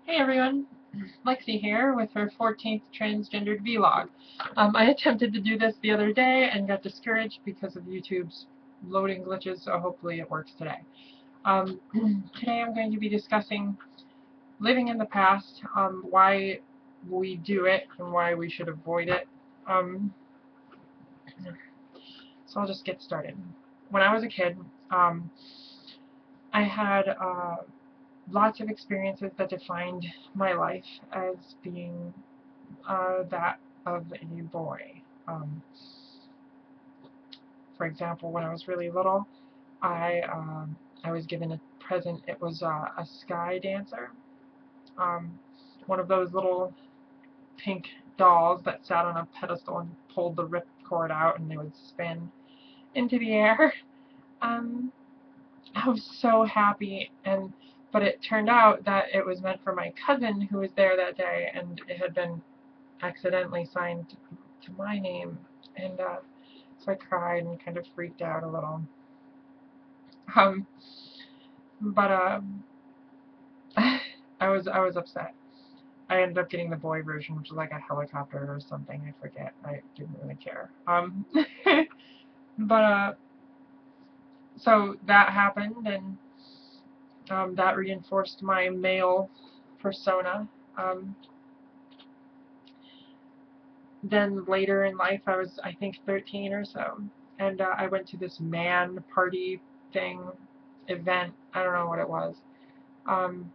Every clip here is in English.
Hey everyone, Lexi here with her 14th transgendered vlog. I attempted to do this the other day and got discouraged because of YouTube's loading glitches, so hopefully it works today. Um, Today I'm going to be discussing living in the past, why we do it and why we should avoid it. Um, so I'll just get started. When I was a kid, I had lots of experiences that defined my life as being that of a boy. For example, when I was really little, I was given a present. It was a sky dancer, um, one of those little pink dolls that sat on a pedestal and pulled the ripcord out, and they would spin into the air. Um, I was so happy, but it turned out that it was meant for my cousin who was there that day, and it had been accidentally signed to my name, and so I cried and kind of freaked out a little. Um, but I was upset. I ended up getting the boy version, which was like a helicopter or something. I forget. I didn't really care. But so that happened, and that reinforced my male persona. Um, then later in life, I was, I think, 13 or so, and I went to this man party thing, event. I don't know what it was,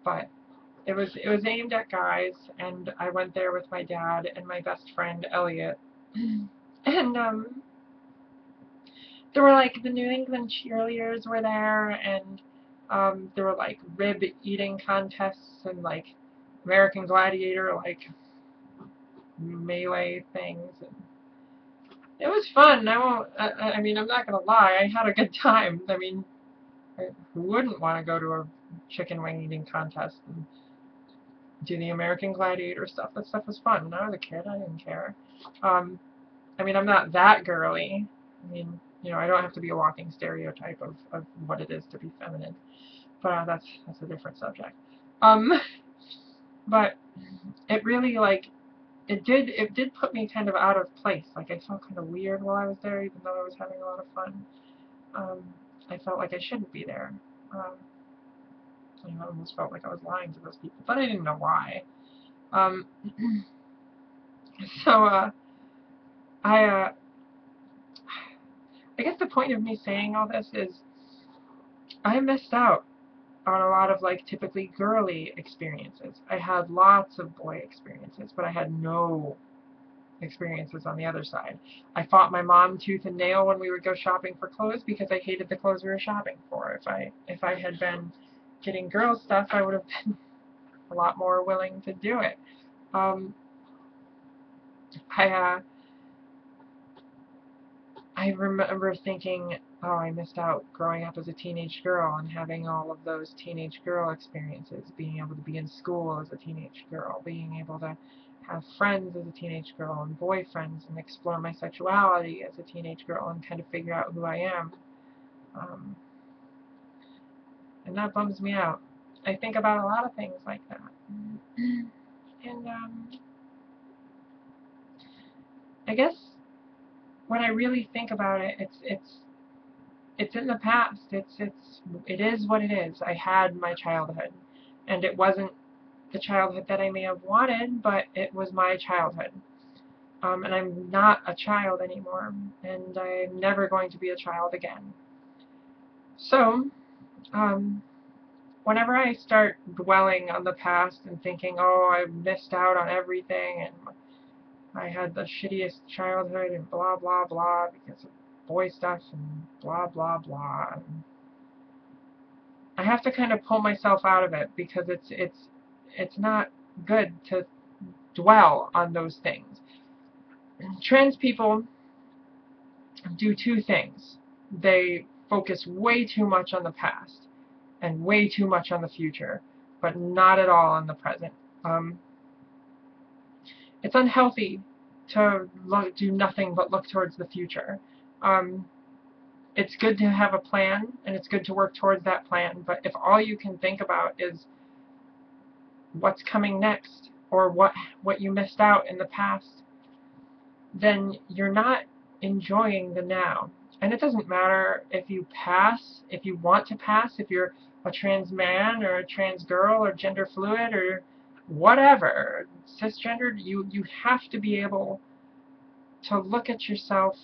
but it was aimed at guys, and I went there with my dad and my best friend Elliot, and there were like the New England cheerleaders were there, and there were like rib eating contests and like American Gladiator like melee things. And it was fun. I won't. I mean, I'm not gonna lie. I had a good time. I mean, who wouldn't want to go to a chicken wing eating contest and do the American Gladiator stuff? That stuff was fun. When I was a kid, I didn't care. Um, I mean, I'm not that girly. I mean, I don't have to be a walking stereotype of what it is to be feminine. But that's a different subject. Um, but it really like it did put me kind of out of place. Like I felt kind of weird while I was there, even though I was having a lot of fun. Um, I felt like I shouldn't be there. Um, I almost felt like I was lying to those people, but I didn't know why. Um, so I I guess the point of me saying all this is I missed out on a lot of like typically girly experiences. I had lots of boy experiences, but I had no experiences on the other side. I fought my mom tooth and nail when we would go shopping for clothes because I hated the clothes we were shopping for. If I had been getting girls stuff, I would have been a lot more willing to do it. Um, I I remember thinking, oh, I missed out growing up as a teenage girl and having all of those teenage girl experiences, being able to be in school as a teenage girl, being able to have friends as a teenage girl and boyfriends and explore my sexuality as a teenage girl and kind of figure out who I am. Um, and that bums me out. I think about a lot of things like that. And I guess when I really think about it, it's in the past. It is what it is. I had my childhood, and it wasn't the childhood that I may have wanted, but it was my childhood. And I'm not a child anymore, and I'm never going to be a child again. So, um, whenever I start dwelling on the past and thinking, oh, I missed out on everything, and I had the shittiest childhood, and blah blah blah because of boy stuff, and blah blah blah. And I have to kind of pull myself out of it because it's not good to dwell on those things. Trans people do two things. They focus way too much on the past and way too much on the future, but not at all on the present. Um, it's unhealthy to do nothing but look towards the future. Um, it's good to have a plan and it's good to work towards that plan, but if all you can think about is what's coming next, or what you missed out in the past, then you're not enjoying the now. And it doesn't matter if you pass, if you want to pass, if you're a trans man or a trans girl or gender fluid or whatever, cisgendered, you have to be able to look at yourself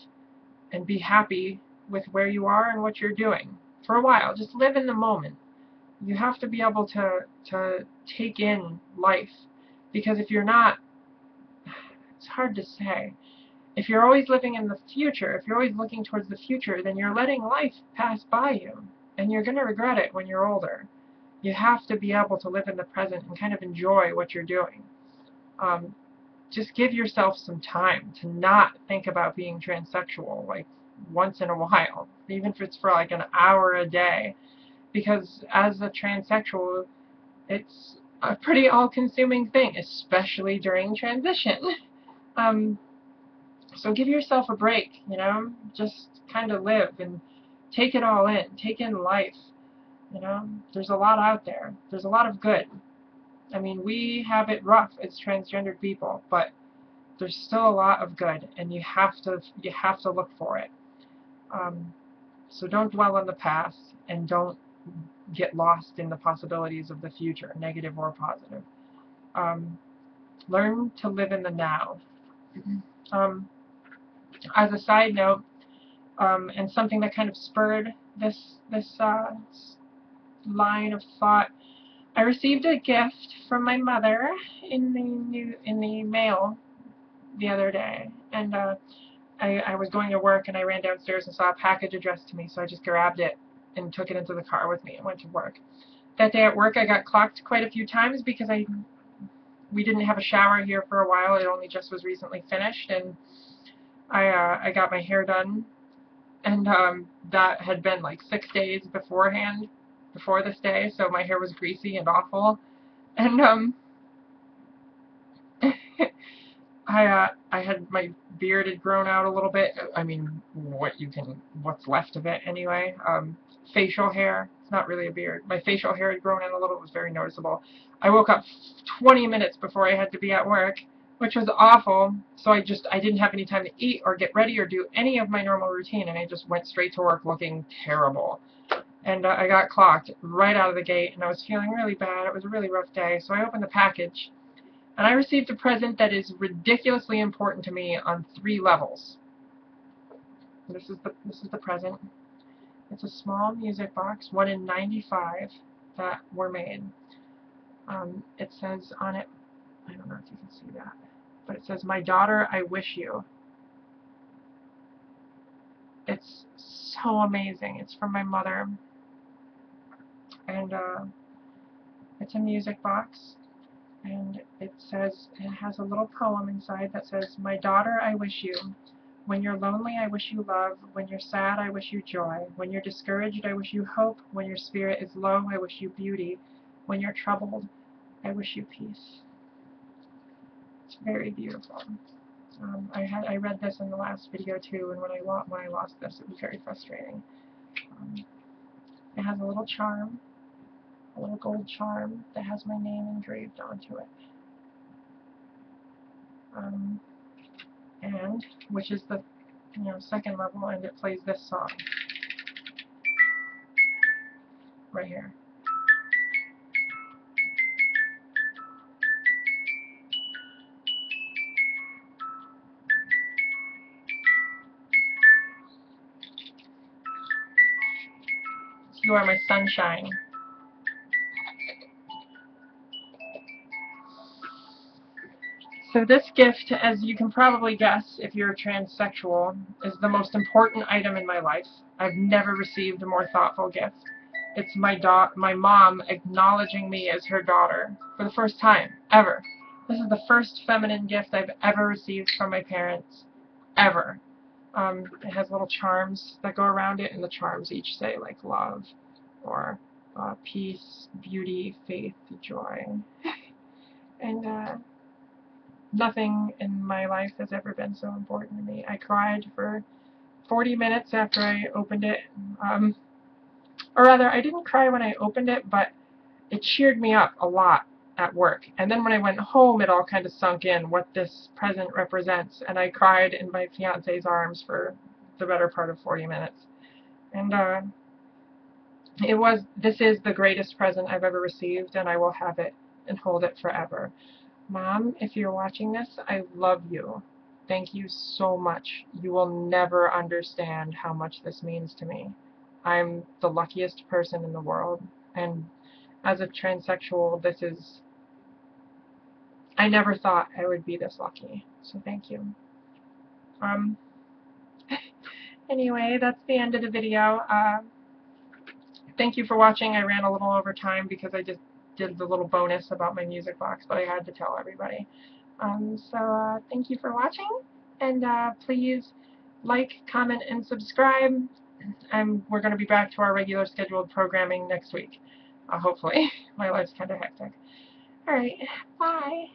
and be happy with where you are and what you're doing for a while. Just live in the moment. You have to be able to take in life, because if you're not, it's hard to say. If you're always living in the future, if you're always looking towards the future, then you're letting life pass by you, and you're going to regret it when you're older. You have to be able to live in the present and kind of enjoy what you're doing. Just give yourself some time to not think about being transsexual, like once in a while, even if it's for like an hour a day, because as a transsexual, it's a pretty all-consuming thing, especially during transition. So give yourself a break, you know, just kind of live and take it all in, take in life, you know. There's a lot out there. There's a lot of good. I mean, we have it rough as transgendered people, but there's still a lot of good, and you have to look for it. So don't dwell on the past, and don't get lost in the possibilities of the future, negative or positive. Learn to live in the now. As a side note, and something that kind of spurred this line of thought, I received a gift from my mother in the mail the other day, and I was going to work, and I ran downstairs and saw a package addressed to me, so I just grabbed it and took it into the car with me and went to work. That day at work, I got clocked quite a few times because we didn't have a shower here for a while. It only just was recently finished, and I got my hair done, and that had been like 6 days beforehand, before this day, so my hair was greasy and awful, and I had, my beard had grown out a little bit. I mean, what's left of it anyway. Facial hair, it's not really a beard. My facial hair had grown in a little, it was very noticeable. I woke up 20 minutes before I had to be at work, which was awful, so I didn't have any time to eat or get ready or do any of my normal routine, and I just went straight to work looking terrible. And I got clocked right out of the gate, and I was feeling really bad. It was a really rough day, so I opened the package, and I received a present that is ridiculously important to me on 3 levels. This is the present. It's a small music box, 1 in 95 that were made. It says on it, I don't know if you can see that, but it says, "My daughter, I wish you." It's so amazing. It's from my mother, and it's a music box, and it has a little poem inside that says, "My daughter, I wish you. When you're lonely, I wish you love. When you're sad, I wish you joy. When you're discouraged, I wish you hope. When your spirit is low, I wish you beauty. When you're troubled, I wish you peace." It's very beautiful. I read this in the last video too, and when I lost this, it was very frustrating. It has a little charm, a little gold charm that has my name engraved onto it. And which is the second level, and it plays this song right here. You are my sunshine. So this gift, as you can probably guess if you're transsexual, is the most important item in my life. I've never received a more thoughtful gift. It's my mom acknowledging me as her daughter for the first time, ever. This is the first feminine gift I've ever received from my parents, ever. It has little charms that go around it, and the charms each say like love, or peace, beauty, faith, joy. And nothing in my life has ever been so important to me. I cried for 40 minutes after I opened it. Or rather, I didn't cry when I opened it, but it cheered me up a lot. at work. And then when I went home, it all kind of sunk in what this present represents, and I cried in my fiance's arms for the better part of 40 minutes. And this is the greatest present I've ever received, and I will have it and hold it forever. Mom, if you're watching this, I love you. Thank you so much. You will never understand how much this means to me. I'm the luckiest person in the world, and as a transsexual, I never thought I would be this lucky, so thank you. Um, anyway, that's the end of the video. Thank you for watching. I ran a little over time because I just did the little bonus about my music box, but I had to tell everybody. Thank you for watching, and please like, comment, and subscribe. We're going to be back to our regular scheduled programming next week, hopefully. My life's kind of hectic. All right, bye.